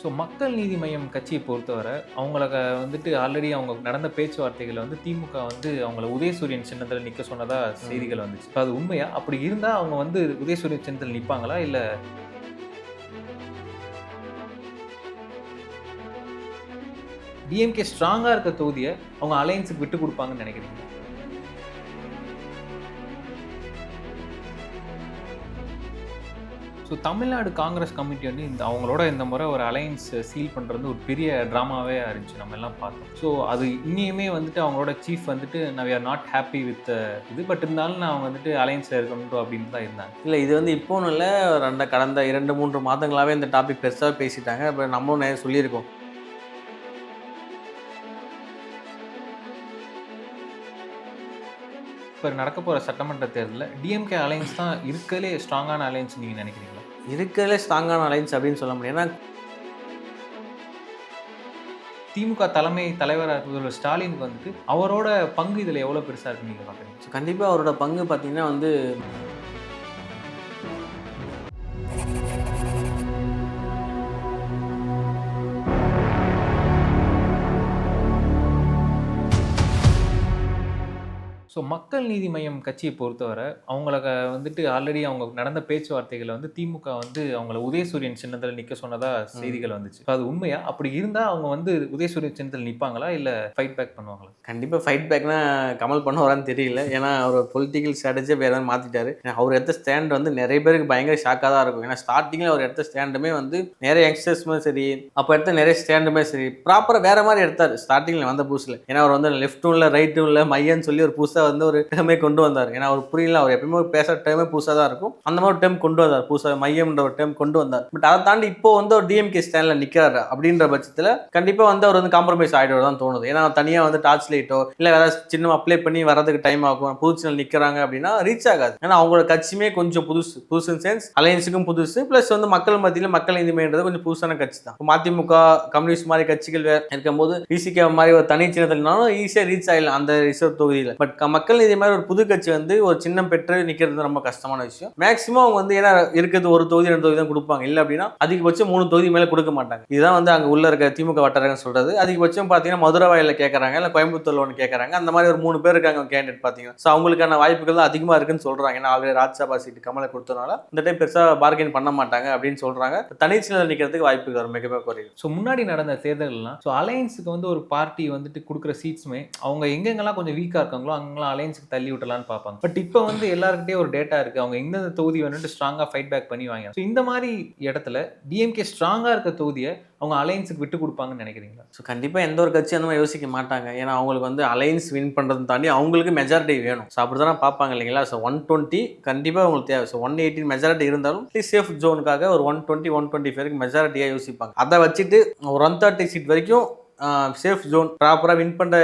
So மக்கள் நீதி மய்யம் கட்சியை பொறுத்தவரை வந்துட்டு ஆல்ரெடி அவங்க நடந்த பேச்சுவார்த்தைகளை வந்து திமுக வந்து அவங்கள உதயசூரியன் சின்னத்தில் நிற்க சொன்னதா செய்திகள் வந்துச்சு. அது உண்மையா? அப்படி இருந்தால் அவங்க வந்து உதயசூரியன் சின்னத்தில் நிற்பாங்களா? இல்லை டிஎம்கே ஸ்ட்ராங்காக இருக்க தொகுதியை அவங்க அலையன்ஸுக்கு விட்டு கொடுப்பாங்கன்னு நினைக்கிறீங்க? ஸோ தமிழ்நாடு காங்கிரஸ் கமிட்டி வந்து அவங்களோட இந்த முறை ஒரு அலையன்ஸ் சீல் பண்ணுறது ஒரு பெரிய ட்ராமாவே இருந்துச்சு, நம்ம எல்லாம் பார்த்தோம். ஸோ அது இன்னியுமே வந்துட்டு அவங்களோட சீஃப் வந்துட்டு we are not happy with இது, பட் இருந்தாலும் நான் வந்துட்டு அலையன்ஸில் இருக்கணும் அப்படின்னு தான் இருந்தாங்க. இல்லை, இது வந்து இப்போன்னு இல்லை, கடந்த 2-3 மாதங்களாகவே இந்த டாபிக் பெருசாக பேசிட்டாங்க. இப்போ நம்மளும் நிறைய சொல்லியிருக்கோம். இப்போ நடக்க போகிற சட்டமன்ற தேர்தலில் டிஎம்கே அலையன்ஸ் தான் இருக்கிறதுலே ஸ்ட்ராங்கான அலையன்ஸ் நீங்கள் நினைக்கிறீங்களா? இருக்கிறதுலே ஸ்ட்ராங்கான அலையன்ஸ் அப்படின்னு சொல்ல முடியும். ஏன்னா திமுக தலைவர் ஸ்டாலினுக்கு வந்துட்டு அவரோட பங்கு இதில் எவ்வளோ பெருசாக இருக்குன்னு நீங்கள் பார்க்குறீங்க? கண்டிப்பாக அவரோட பங்கு பார்த்தீங்கன்னா வந்து ஸோ மக்கள் நீதி மய்யம் கட்சியை பொறுத்தவரை வந்துட்டு ஆல்ரெடி அவங்க நடந்த பேச்சுவார்த்தைகளை வந்து திமுக வந்து அவங்கள உதயசூரியன் சின்னத்தில் நிற்க சொன்னதா செய்திகள் வந்துச்சு. அது உண்மையா? அப்படி இருந்தால் அவங்க வந்து உதயசூரியன் சின்னத்தில் நிற்பாங்களா? இல்லை ஃபைட் பேக் பண்ணுவாங்களா? கண்டிப்பாக ஃபைட் பேக்னா கமல் பண்ணுவாரான்னு தெரியல. ஏன்னா அவர் பொலிட்டிக்கல் ஸ்ட்ராட்டஜியை வேறு ஏதாவது மாற்றிட்டாரு. அவர் எடுத்த ஸ்டாண்ட் வந்து நிறைய பேருக்கு பயங்கர ஷாக்காக தான் இருக்கும். ஏன்னா ஸ்டார்டிங்கில் அவர் எடுத்த ஸ்டாண்டுமே வந்து நிறைய யங்ஸ்டர்ஸுமே சரி, அப்போ எடுத்த நிறைய ஸ்டாண்டுமே சரி, ப்ராப்பராக வேறு மாதிரி எடுத்தார் ஸ்டார்டிங்கில் வந்த புதுசில். ஏன்னா அவர் வந்து லெஃப்ட்டும் இல்லை ரைட்டும் இல்லை மையன்னு சொல்லி ஒரு புதுசாக வந்து ஒரு டேர்மே கொண்டு வந்தார். ஏன்னா அவர் புரியல, அவர் எப்பயுமே பேசுகிற டேர்மே புதுசாக தான் இருக்கும். அந்த மாதிரி ஒரு டேர்ம் கொண்டு வந்தார், புதுசாக மையம்ன்ற ஒரு டேர்ம் கொண்டு வந்தார். பட் அதை தாண்டி இப்போ வந்து ஒரு டிஎம்கே ஸ்டாண்டில் நிற்கிறாரு அப்படின்ற பட்சத்தில் கண்டிப்பாக வந்து அவர் வந்து காம்ப்ரமைஸ் ஆகிடுவது தான் தோணுது. ஏன்னா தனியாக வந்து டார்ச் லைட்டோ இல்லை வேறு சின்ன அப்ளை பண்ணி வரதுக்கு டைம் ஆகும், புது சேனல் நிற்கிறாங்க அப்படின்னா ரீச் ஆகாது. ஏன்னா அவங்களோட கட்சியுமே கொஞ்சம் புதுசு சென்ஸ், அலையன்ஸுக்கும் புதுசு, ப்ளஸ் வந்து மக்கள் மத்தியில் மக்கள் நீதிமன்றது கொஞ்சம் புதுசான கட்சி தான். மதிமுக கம்யூனிஸ்ட் மாதிரி கட்சிகள் இருக்கும்போது விசிகே மாதிரி ஒரு தனி சின்னத்தினாலும் ஈஸியாக ரீச் ஆகிடலாம் அந்த ரிசர்வ் தொகுதியில். பட் மக்கள் நீதி மாதிரி ஒரு புது கட்சி வந்து ஒரு சின்னம் பெற்று நிற்கிறது ரொம்ப கஷ்டமான விஷயம். மேக்ஸிமம் அவங்க வந்து ஏன்னா இருக்கிறது ஒரு தொகுதி 2 தொகுதி தான் கொடுப்பாங்க. இல்லை அப்படின்னா அதிகபட்சம் 3 தொகுதி மேலே கொடுக்க மாட்டாங்க. இதுதான் வந்து அங்கே உள்ள இருக்க திமுக வட்டாரங்க சொல்றது. அதிகபட்சம் பார்த்தீங்கன்னா மதுரை வாயில கேட்கறாங்க, இல்லை கோயம்புத்தூர்ல ஒன்று கேட்கறாங்க. அந்த மாதிரி ஒரு 3 பேர் இருக்காங்க கேண்டிடேட் பார்த்தீங்கன்னா. ஸோ அவங்களுக்கான வாய்ப்புகள் தான் அதிகமாக இருக்குன்னு சொல்றாங்க. ஏன்னா ஆல்ரெடி ராஜ்யசபா சீட்டு கமலை கொடுத்தனால இந்த டைம் பெருசாக பார்கெயின் பண்ண மாட்டாங்க அப்படின்னு சொல்றாங்க. தனிச்சில நிற்கிறதுக்கு வாய்ப்புகள் வரும் மிக குறையும். ஸோ முன்னாடி நடந்த தேர்தல்லாம் ஸோ அலையன்ஸுக்கு வந்து ஒரு பார்ட்டி வந்துட்டு கொடுக்குற சீட்ஸுமே அவங்க எங்கெங்கெல்லாம் கொஞ்சம் வீக்காக இருக்காங்களோ அங்கெல்லாம் அலையன்ஸுக்கு தள்ளி விட்டலான்னு பார்ப்பாங்க. பட் இப்போ வந்து எல்லாருக்கிட்டே ஒரு டேட்டா இருக்கு, அவங்க எந்தெந்த தொகுதி வந்துட்டு ஸ்ட்ராங்காக ஃபைட் பேக் பண்ணி வாங்க. ஸோ இந்த மாதிரி இடத்துல டிஎம்கே ஸ்ட்ராங்காக இருக்க தொகுதியை அவங்க அலையன்ஸுக்கு விட்டு கொடுப்பாங்கன்னு நினைக்கிறீங்களா? ஸோ கண்டிப்பாக எந்த ஒரு கட்சி அந்த மாதிரி யோசிக்க மாட்டாங்க. ஏன்னா அவங்களுக்கு வந்து அலையன்ஸ் வின் பண்ணுறதை தாண்டி அவங்களுக்கு மெஜாரிட்டி வேணும். ஸோ அப்படி தானே பார்ப்பாங்க இல்லைங்களா? ஸோ 120 கண்டிப்பாக அவங்களுக்கு தேவை. ஸோ 118 மெஜாரிட்டி இருந்தாலும் சேஃப் ஜோனுக்காக ஒரு 120-125 மெஜாரிட்டியாக யோசிப்பாங்க. அதை வச்சுட்டு ஒரு 130 சீட் வரைக்கும் சேஃப் ஜோன் ப்ராப்பராக வின் பண்ணுற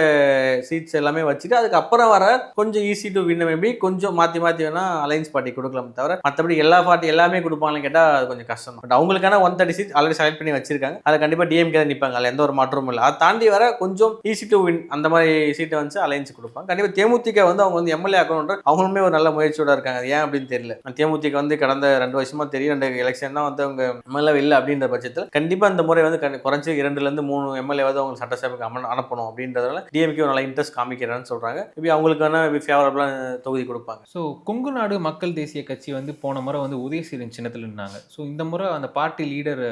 சீட்ஸ் எல்லாமே வச்சுட்டு அதுக்கப்புறம் வர கொஞ்சம் ஈஸி டு வின் மேபி கொஞ்சம் மாற்றி வேணால் அலையன்ஸ் பார்ட்டி கொடுக்கலாம். தவிர மற்றபடி எல்லா பார்ட்டி எல்லாமே கொடுப்பாங்கன்னு கேட்டால் அது கொஞ்சம் கஷ்டம். பட் அவங்களுக்கான 130 சீட் ஆல்ரெடி செலக்ட் பண்ணி வச்சிருக்காங்க. அதை கண்டிப்பாக டிஎம்கே தான் நிற்பாங்க, அதில் எந்த ஒரு மாற்றமும் இல்லை. அதை தாண்டி வர கொஞ்சம் ஈஸி டு வின் அந்த மாதிரி சீட்டை வந்து அலையன்ஸ் கொடுப்பாங்க. கண்டிப்பாக தேமுதிக வந்து அவங்க வந்து எம்எல்ஏ ஆக்கணுன்ற அவங்களுமே ஒரு நல்ல முயற்சியோட இருக்காங்க. ஏன் அப்படின்னு தெரியல. தேமுதிக வந்து கடந்த 2 வருஷமா தெரியும், 2 எலெக்ஷன் தான் வந்து அவங்க எம்எல்ஏ இல்லை அப்படின்ற பட்சத்தில் கண்டிப்பாக இந்த முறை வந்து குறைஞ்சி 2-3 எம்எல்ஏ வந்து அவங்க சட்டசபைக்கு அனுப்பணும் அப்படின்றதால டிஎம்கே நல்ல இன்ட்ரெஸ்ட் காமிக்கிறான்னு சொல்றாங்க. இப்போ அவங்களுக்கான ஃபேவரபிளான தொகுதி கொடுப்பாங்க. ஸோ கொங்கு நாடு மக்கள் தேசிய கட்சி வந்து போன முறை வந்து உதயசூரியன் சின்னத்தில் இருந்தாங்க. ஸோ இந்த முறை அந்த பார்ட்டி லீடர்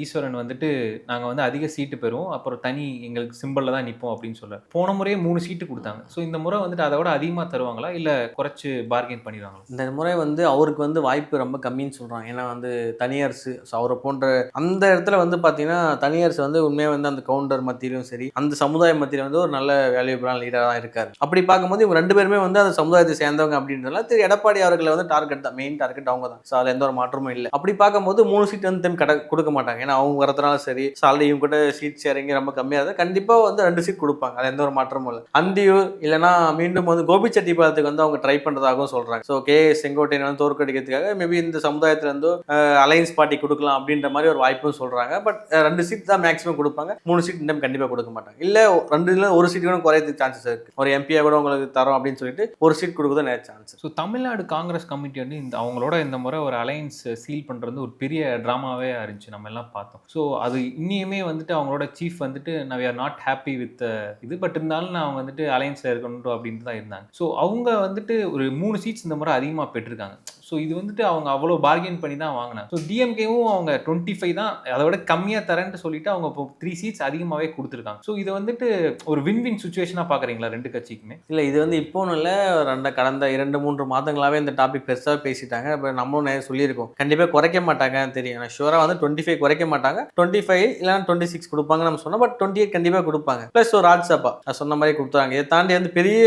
ஈஸ்வரன் வந்துட்டு நாங்கள் வந்து அதிக சீட்டு பெறுவோம், அப்புறம் தனி எங்களுக்கு சிம்பிளில் தான் நிற்போம் அப்படின்னு சொல்றாரு. போன முறையே 3 சீட்டு கொடுத்தாங்க. ஸோ இந்த முறை வந்துட்டு அதை விட அதிகமாக தருவாங்களா இல்லை குறைச்சு பார்கெயின் பண்ணிடுவாங்களா? இந்த முறை வந்து அவருக்கு வந்து வாய்ப்பு ரொம்ப கம்மின்னு சொல்றாங்க. ஏன்னா வந்து தனியரசு அவரை போன்ற அந்த இடத்துல வந்து பார்த்தீங்கன்னா தனியரசு வந்து உண்மையாக வந்து அந்த கவுண்டர் மத்தியிலும் சரி அந்த சமுதாய மத்தியில் வந்து ஒரு நல்ல வேல்யூபிளான லீடராக தான் இருக்காரு. அப்படி பார்க்கும்போது இவங்க 2 பேருமே வந்து அந்த சமுதாயத்தை சேர்ந்தவங்க அப்படின்றதுல திரு எடப்பாடி அவர்களை வந்து டார்கெட் தான், மெயின் டார்கெட் அவங்க தான். ஸோ அதில் எந்த ஒரு மாற்றமும் இல்லை. அப்படி பார்க்கும்போது 3 சீட் வந்து கொடுக்க மாட்டாங்க. ஏன்னா அவங்க வரதுனால சரி சாலை இவங்க கூட சீட் ஷேரிங் ரொம்ப கம்மியாக இருந்தால் கண்டிப்பாக வந்து 2 சீட் கொடுப்பாங்க, அது எந்த ஒரு மாற்றமும் இல்லை. அந்தியூர் இல்லைனா மீண்டும் வந்து கோபிச்செட்டிப்பாளையத்துக்கு வந்து அவங்க ட்ரை பண்ணுறதாகவும் சொல்றாங்க. ஸோ செங்கோட்டையன் வந்து தோற்கடிக்கிறதுக்காக மேபி இந்த சமுதாயத்தில் வந்து அலையன்ஸ் பார்ட்டி கொடுக்கலாம் அப்படின்ற மாதிரி ஒரு வாய்ப்பும் சொல்றாங்க. பட் 2 சீட் தான் மேக்ஸிமம் கொடுப்பாங்க, 3 சீட் சீட் இந்த கண்டிப்பாக கொடுக்க மாட்டாங்க. இல்லை 2ல ஒரு சீட் கூட குறையதுக்கு சான்சஸ் இருக்குது. ஒரு எம்பியாக கூட உங்களுக்கு தரோம் அப்படின்னு சொல்லிட்டு ஒரு சீட் கொடுக்குறது நிறைய chance. So Tamil Nadu Congress committee வந்து அவங்களோட இந்த முறை ஒரு அலையன்ஸ் சீல் பண்ணுறது ஒரு பெரிய ட்ராமாவே இருந்துச்சு, நம்ம எல்லாம் பார்த்தோம். ஸோ அது இன்னியுமே வந்துட்டு அவங்களோட சீஃப் வந்துட்டு we are not happy with இது, பட் இருந்தாலும் நான் அவங்க வந்துட்டு அலையன்ஸில் இருக்கணும் அப்படின்ட்டு தான் இருந்தாங்க. ஸோ அவங்க வந்துட்டு ஒரு 3 சீட்ஸ் இந்த முறை அதிகமாக பெற்றிருக்காங்க. ஸோ இது வந்துட்டு அவங்க அவ்வளோ பார்கெயின் பண்ணி தான் வாங்கினாங்க. ஸோ டிஎம்கேவும் அவங்க 25 தான், அதை விட கம்மியாக தரேன்ட்டு சொல்லிட்டு அவங்க இப்போ 3 சீட்ஸ் அதிகமாகவே கொடுத்துருக்காங்க. ஸோ இதை வந்துட்டு ஒரு வின் சுச்சுவேஷனாக பார்க்குறீங்களா 2 கட்சிக்குமே? இல்லை, இது வந்து இப்போன்னு இல்லை, கடந்த 2-3 மாதங்களாகவே இந்த டாபிக் பெருசாக பேசிட்டாங்க. இப்போ நம்மளும் நிறைய சொல்லியிருக்கோம், கண்டிப்பாக குறைக்க மாட்டாங்கன்னு தெரியும். ஷுவராக வந்து 25 குறைக்க மாட்டாங்க, 25 இல்லைனா 26 கொடுப்பாங்க நம்ம சொன்னோம். பட் 28 கண்டிப்பாக கொடுப்பாங்க. ப்ளஸ் ஒரு ராஜ்சபா சொன்ன மாதிரி கொடுத்தாங்க. இதை தாண்டி வந்து பெரிய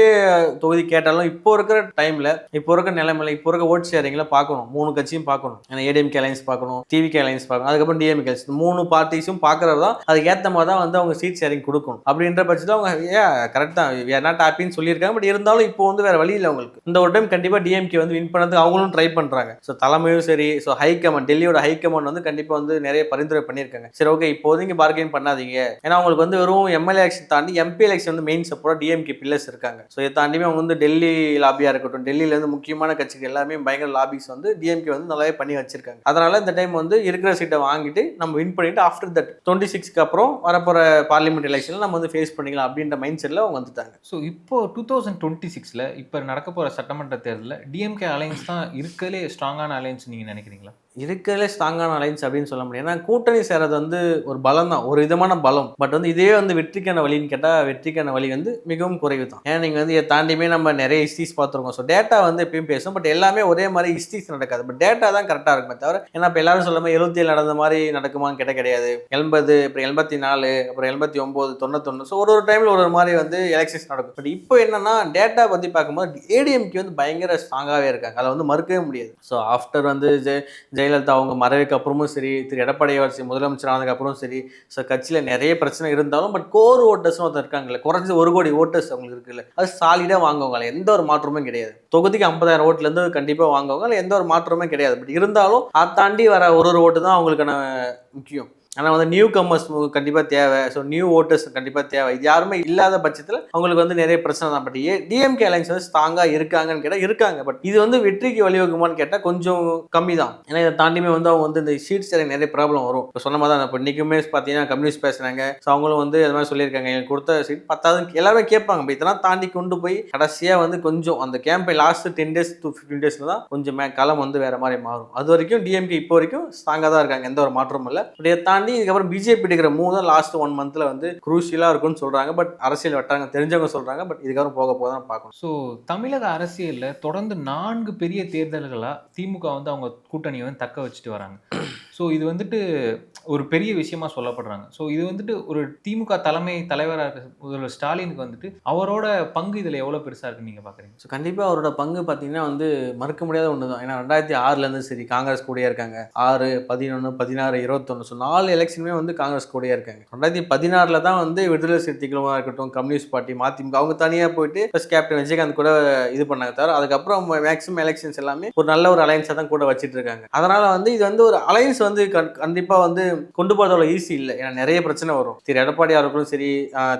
தொகுதி கேட்டாலும் இப்போ இருக்கிற டைமில், இப்போ இருக்க நிலைமையில, இப்போ இருக்க ஓட் ஷேரிங்கில் பார்க்கணும், 3 கட்சியும் பார்க்கணும். ஏன்னா ஏடிஎம்கே அலையன்ஸ் பார்க்கணும், டிவிகே அலையன்ஸ் பார்க்கணும், அதுக்கப்புறம் டிஎம்கே அலையன்ஸ், 3 பார்ட்டிஸும் பார்க்கறது தான் அதுக்கு ஏற்ற மாதிரி தான் வந்து அவங்க சீட் ஷேரிங் கொடுக்கணும். அப்படின்ற பட்சத்தில் அவங்க கரெக்ட் தான், we are not happyன்னு சொல்லியிருக்காங்க. பட் இருந்தாலும் இப்போ வந்து வேற வழி இல்லை அவங்களுக்கு. இந்த ஒரு டைம் கண்டிப்பாக டிஎம்கே வந்து வின் பண்ணதுக்கு அவங்களும் ட்ரை பண்ணுறாங்க. ஸோ தலைமையும் சரி, ஸோ ஹைகமாண்ட், டெல்லியோட ஹைகமாண்ட் வந்து கண்டிப்பாக வந்து நிறைய பரிந்துரை பண்ணியிருக்காங்க. சரி, ஓகே, இப்போதைக்கு பார்கெயின் பண்ணாதீங்க. ஏன்னா அவங்களுக்கு வந்து வெறும் எம்எல்ஏ எலெக்ஷன் தாண்டி எம்பி எலெக்ஷன் வந்து மெயின் சப்போர்ட் டிஎம்கே பில்லர்ஸ் இருக்காங்க. ஸோ இதை தாண்டியுமே அவங்க வந்து டெல்லி லாபியாக இருக்கட்டும், டெல்லியில இருந்து முக்கியமான கட்சிகள் எல்லாமே பயங்கர லாபிஸ் வந்து டிஎம்கே வந்து நல்லாவே பண்ணி வச்சிருக்காங்க. அதனால இந்த டைம் வந்து இருக்கிற சீட்டை வாங்கிட்டு நம்ம வின் பண்ணிட்டு ஆஃப்டர் தட் 26க்கு அப்புறம் வரப்போற பார்லிமெண்ட் எலெக்ஷன்ல நம்ம வந்து ஃபேஸ் பண்ணிக்கலாம் அப்படின்ற மைண்ட் செட்ல அவங்க வந்துட்டாங்க. ஸோ இப்போ 2026ல இப்போ நடக்க போற சட்டமன்ற தேர்தலில் டிஎம்கே அலையன்ஸ் தான் இருக்கலே ஸ்ட்ராங்கான அலையன்ஸ் நீங்க நினைக்கிறீங்களா? இருக்கிறதுலே ஸ்ட்ராங்கான அலைன்ஸ் அப்படின்னு சொல்ல முடியும். ஏன்னா கூட்டணி சேரது வந்து ஒரு பலம் தான், ஒரு விதமான பலம். பட் வந்து இதே வந்து வெற்றிக்கான வழின்னு கேட்டால் வெற்றிக்கான வழி வந்து மிகவும் குறைவு தான். ஏன்னா நீங்கள் வந்து இதை தாண்டியுமே நம்ம நிறைய ஹிஸ்ட்ரிஸ் பார்த்துருக்கோம். ஸோ டேட்டா வந்து எப்பயும் பேசும், பட் எல்லாமே ஒரே மாதிரி ஹிஸ்ட்ரிஸ் நடக்காது. பட் டேட்டா தான் கரெக்டாக இருக்குமே தவிர, ஏன்னா இப்போ எல்லாரும் சொல்ல மாதிரி 77 நடந்த மாதிரி நடக்குமான்னு கேட்டால் கிடையாது. 80, அப்புறம் 84, அப்புறம் 89, 91. ஸோ ஒரு டைமில் ஒரு மாதிரி வந்து எலெக்ஷன்ஸ் நடக்கும். பட் இப்போ என்னன்னா டேட்டா பற்றி பார்க்கும்போது ஏடிஎம்கே வந்து பயங்கர ஸ்ட்ராங்காகவே இருக்காங்க, அதை வந்து மறுக்கவே முடியாது. ஸோ ஆஃப்டர் வந்து ஜெயலலிதா அவங்க மறைவுக்கு அப்புறமும் சரி, திரு எடப்பாடி முதலமைச்சர் ஆனதுக்கு அப்புறம் சரி, ஸோ கட்சியில் நிறைய பிரச்சனை இருந்தாலும் பட் கோர் ஓட்டர்ஸ்னு ஒருத்தர் இருக்காங்கல்ல, குறைஞ்ச 1 கோடி ஓட்டர்ஸ் அவங்களுக்கு இருக்குல்ல, அது சாலிடாக வாங்குவாங்க, எந்த ஒரு மாற்றமும் கிடையாது. தொகுதிக்கு 50,000 ஓட்டுலேருந்து கண்டிப்பாக வாங்குவாங்க, எந்த ஒரு மாற்றமும் கிடையாது. பட் இருந்தாலும் அதை தாண்டி வர ஒரு ஓட்டு தான் அவங்களுக்கான முக்கியம். ஆனால் வந்து நியூ கம்மர்ஸ் கண்டிப்பாக தேவை. ஸோ நியூ ஓட்டர்ஸ் கண்டிப்பாக தேவை. இது யாருமே இல்லாத பட்சத்தில் அவங்களுக்கு வந்து நிறைய பிரச்சனை தான். பட் டிஎம்கே அலைன்ஸ் வந்து ஸ்ட்ராங்காக இருக்காங்கன்னு கேட்டால் இருக்காங்க. பட் இது வந்து வெற்றிக்கு வழிவகுமான்னு கேட்டால் கொஞ்சம் கம்மி தான். ஏன்னா இதை தாண்டியுமே வந்து அவங்க வந்து இந்த ஷீட்ஸ் நிறைய ப்ராப்ளம் வரும். இப்போ சொன்ன மாதிரி தான், இப்போ இன்றைக்குமே பார்த்தீங்கன்னா கம்யூனிஸ்ட் பேசுகிறாங்க. ஸோ அவங்களும் வந்து அது மாதிரி சொல்லியிருக்காங்க, எங்களுக்கு கொடுத்த சீட் 10,000 எல்லாருமே கேட்பாங்க. இப்போ இதெல்லாம் தாண்டி கொண்டு போய் கடைசியாக வந்து கொஞ்சம் அந்த கேம்பை லாஸ்ட் 10 days to 15 daysல தான் கொஞ்சம் களம் வந்து வேற மாதிரி மாறும். அது வரைக்கும் டிஎம்கே இப்போ வரைக்கும் ஸ்ட்ராங்காக தான் இருக்காங்க, எந்த ஒரு மாற்றமும் இல்லை. பட் இதை தாண்டி இதுக்கப்புறம் பிஜேபி எடுக்கிற மூவ் தான் லாஸ்ட் 1 monthல வந்து குரூஷியலா இருக்கும்னு சொல்றாங்க. பட் அரசியல் வட்டாங்க தெரிஞ்சவங்க சொல்றாங்க. பட் இதுக்கப்புறம் போக தான் பார்க்கணும். ஸோ தமிழக அரசியல்ல தொடர்ந்து 4 பெரிய தேர்தல்களா திமுக வந்து அவங்க கூட்டணியை வந்து தக்க வச்சுட்டு வராங்க. ஸோ இது வந்துட்டு ஒரு பெரிய விஷயமா சொல்லப்படுறாங்க. ஸோ இது வந்துட்டு ஒரு திமுக தலைவராக இருக்க முதல்வர் ஸ்டாலினுக்கு வந்துட்டு அவரோட பங்கு இதில் எவ்வளோ பெருசாக இருக்குன்னு நீங்கள் பார்க்குறீங்க? ஸோ கண்டிப்பாக அவரோட பங்கு பார்த்தீங்கன்னா வந்து மறுக்க முடியாத ஒன்று தான். ஏன்னா 2006லேருந்து சரி காங்கிரஸ் கூடயே இருக்காங்க. 6, 11, 16, 21. ஸோ 4 எலெக்ஷனுமே வந்து காங்கிரஸ் கூடயே இருக்காங்க. 2016 தான் வந்து விடுதலை சிறுத்தைகளுமாக இருக்கட்டும், கம்யூனிஸ்ட் பார்ட்டி, மதிமுக அவங்க தனியாக போயிட்டு ஃபர்ஸ்ட் கேப்டன் விஜயகாந்த் கூட இது பண்ணாங்க தவிர, அதுக்கப்புறம் மேக்ஸிமம் எலெக்ஷன்ஸ் எல்லாமே ஒரு நல்ல ஒரு அலைன்ஸாக தான் கூட வச்சுட்டு இருக்காங்க. அதனால வந்து இது வந்து ஒரு அலைன்ஸ் வந்து கண்டிப்பாக வந்து கொண்டு போகிறதோட ஈஸி இல்லை. ஏன்னா நிறைய பிரச்சனை வரும். திரு எடப்பாடி அவர்களும் சரி,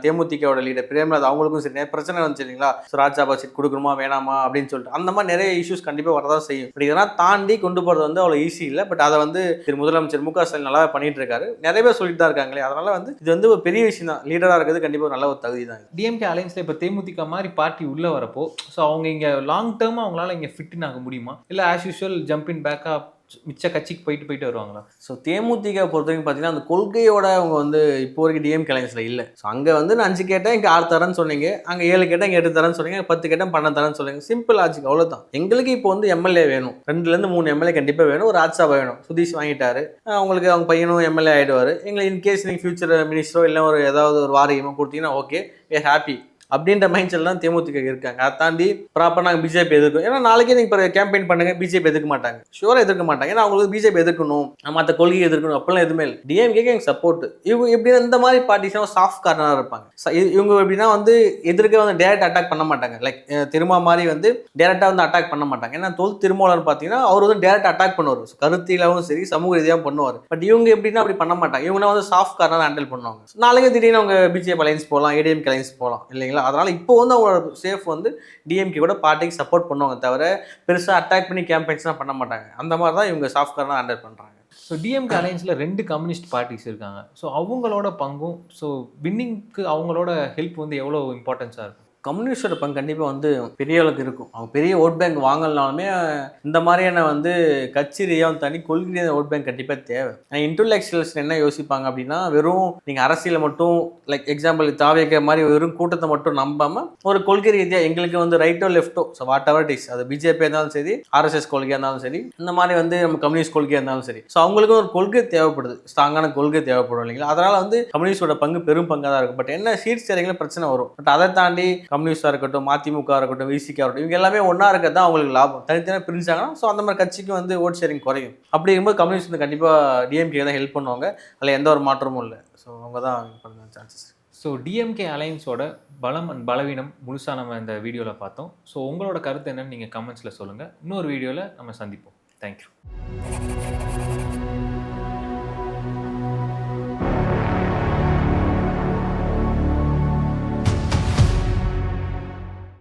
தேமுதிகவோட லீடர் பிரேமலதா அவங்களுக்கும் சரி நிறைய பிரச்சனை வந்துச்சு இல்லைங்களா? ஸோ ராஜ்சபா சீட் கொடுக்கணுமா வேணாமா அப்படின்னு சொல்லிட்டு அந்த மாதிரி நிறைய இஷ்யூஸ் கண்டிப்பாக வரதான் செய்யும். பட் இதெல்லாம் தாண்டி கொண்டு போகிறது வந்து அவ்வளோ ஈஸி இல்லை. பட் அதை வந்து திரு முதலமைச்சர் மு க ஸ்டாலின் நல்லா பண்ணிட்டு இருக்காரு. நிறைய பேர் சொல்லிட்டு தான் இருக்காங்களே. அதனால வந்து இது வந்து ஒரு பெரிய விஷயம் தான். லீடராக இருக்கிறது கண்டிப்பாக நல்ல ஒரு தகுதி தான். டிஎம்கே அலைன்ஸ்ல இப்போ தேமுதிக மாதிரி பார்ட்டி உள்ள வரப்போ ஸோ அவங்க இங்கே லாங் டேர்மா அவங்களால இங்கே ஃபிட்டின் ஆக முடியுமா, இல்லை as usual jump in backup மிச்ச கட்சிக்கு போயிட்டு வருவாங்களா? ஸோ தேமுதிக பொறுத்த வரைக்கும் பார்த்தீங்கன்னா அந்த கொள்கையோட அவங்க வந்து இப்போ வரைக்கும் டிஎம்கே அலைன்ஸில் இல்லை. ஸோ அங்கே வந்து நான் 5 கேட்டேன், இங்கே 6 தரேன்னு சொன்னீங்க, அங்கே 7 கேட்டேன், இங்கே 8 தரேன்னு சொன்னீங்க, 10 கேட்டேன் 12 தரேன்னு சொன்னீங்க. சிம்பிள் லாஜிக், அவ்வளோதான். எங்களுக்கு இப்போ வந்து எம்எல்ஏ வேணும், 2லேருந்து 3 எம்எல்ஏ கண்டிப்பாக வேணும், ஒரு ராஜ்சபா வேணும். சுதீஷ் வாங்கிட்டாரு, அவங்களுக்கு அவங்க பையனும் எம்எல்ஏ ஆகிடுவார். எங்களுக்கு இன்கேஸ் நீங்கள் ஃபியூச்சர் மினிஸ்டரோ இல்லை ஒரு ஏதாவது ஒரு வாரியமோ கொடுத்தீங்கன்னா ஓகே, வி ஆர் ஹாப்பி. அப்படின்ற மைண்ட் செட் தான் தேமுதிக இருக்காங்க. அதை தாண்டி ப்ராப்பர் நாங்கள் பிஜேபி எதிர்க்கும். ஏன்னா நாளைக்கே நீங்கள் இப்போ கேம்பெயின் பண்ணுங்க, பிஜேபி எதிர்க்க மாட்டாங்க, ஷூராக எதிர்க்க மாட்டாங்க. ஏன்னா அவங்களுக்கு பிஜேபி எதிர்க்கணும், மற்ற கொள்கையை எதிர்க்கணும் அப்படிலாம் எதுவுமே இல்லை. டிஎம்கேக்கு எங்கள் சப்போர்ட். இவங்க எப்படின்னா இந்த மாதிரி பார்ட்டிஸ்லாம் சாஃப்ட் கார்னராக இருப்பாங்க. இவங்க எப்படின்னா வந்து எதிர்க்க வந்து டேரக்ட் அட்டாக் பண்ண மாட்டாங்க. லைக் திருமா மாதிரி வந்து டேரக்டாக வந்து அட்டாக் பண்ண மாட்டாங்க. ஏன்னா திருமாவளவன் பார்த்தீங்கன்னா அவர் வந்து டேரக்ட் அட்டாக் பண்ணுவார், கருத்திலாவும் சரி சமூக ரீதியாக பண்ணுவார். பட் இவங்க எப்படின்னா அப்படி பண்ண மாட்டாங்க. இவங்க வந்து சாஃப்ட் கார்னர் ஹேண்டில் பண்ணுவாங்க. நாளைக்கு திடீர்னு அவங்க பிஜேபி அலைன்ஸ் போகலாம், ஏடிஎம்கே அலைன்ஸ் போகலாம் இல்லைங்களா. அதனால இப்போ வந்து அவங்களோட சேஃப் வந்து டிஎம்கே கூட பார்ட்டிக்கு சப்போர்ட் பண்ணுவாங்க தவிர பெருசாக அட்டாக் பண்ணி கேம்பெயின்ஸ்லாம் பண்ண மாட்டாங்க. அந்த மாதிரி தான் இவங்க சாஃப்ட் கார்னர் ஹேண்டில் பண்ணுறாங்க. ஸோ டிஎம்கே அலையன்ஸில் 2 கம்யூனிஸ்ட் பார்ட்டிஸ் இருக்காங்க. ஸோ அவங்களோட பங்கும் ஸோ வின்னிங்க்கு அவங்களோட ஹெல்ப் வந்து எவ்வளோ இம்பார்ட்டன்ஸாக இருக்கும்? கம்யூனிஸ்டோட பங்கு கண்டிப்பாக வந்து பெரிய அளவுக்கு இருக்கும். அவங்க பெரிய ஓட் பேங்க் வாங்கலனாலுமே இந்த மாதிரியான வந்து கட்சி ரீதியாக தனி கொள்கை ஓட் பேங்க் கண்டிப்பாக தேவை. இன்டெலெக்சுவல்ஸ் என்ன யோசிப்பாங்க அப்படின்னா, வெறும் நீங்கள் அரசியலை மட்டும் லைக் எக்ஸாம்பிள் தாவேக்க மாதிரி வெறும் கூட்டத்தை மட்டும் நம்பாமல் ஒரு கொள்கை ரீதியாக எங்களுக்கு வந்து ரைட்டோ லெஃப்டோ so whatever it is, அது பிஜேபியாக இருந்தாலும் சரி, ஆர்எஸ்எஸ் கொள்கையாக இருந்தாலும் சரி, இந்த மாதிரி வந்து நம்ம கம்யூனிஸ்ட் கொள்கையாக இருந்தாலும் சரி, ஸோ அவங்களுக்கும் ஒரு கொள்கை தேவைப்படுது, ஸ்ட்ராங்கான கொள்கை தேவைப்படும் இல்லைங்களா. அதனால் வந்து கம்யூனிஸ்டோட பங்கு பெரும் பங்காக தான் இருக்கும். பட் என்ன சீட்ஸ் சரிங்களா பிரச்சனை வரும். பட் அதை தாண்டி கம்யூனிஸ்டாக இருக்கட்டும், மதிமுக இருக்கட்டும், விசிகா இருக்கட்டும், இவங்க எல்லாமே ஒன்றா இருக்கிறது தான் அவங்களுக்கு லாபம். தனித்தனியாக பிரிஞ்சாங்கன்னா ஸோ அந்த மாதிரி கட்சிக்கு வந்து ஓட் ஷேரிங் குறையும். அப்படி இருக்கும்போது கம்யூனிஸ்ட் வந்து கண்டிப்பாக டிஎம்கே தான் ஹெல்ப் பண்ணுவாங்க. அதில் எந்த ஒரு மாற்றமும் இல்லை. ஸோ அவங்க தான் பண்ண சான்சஸ். ஸோ டிஎம்கே அலையன்ஸோட பலம் அண்ட் பலவீனம் முழுசாக நம்ம இந்த வீடியோவில் பார்த்தோம். ஸோ உங்களோட கருத்து என்னன்னு நீங்கள் கமெண்ட்ஸில் சொல்லுங்கள். இன்னொரு வீடியோவில் நம்ம சந்திப்போம். தேங்க்யூ.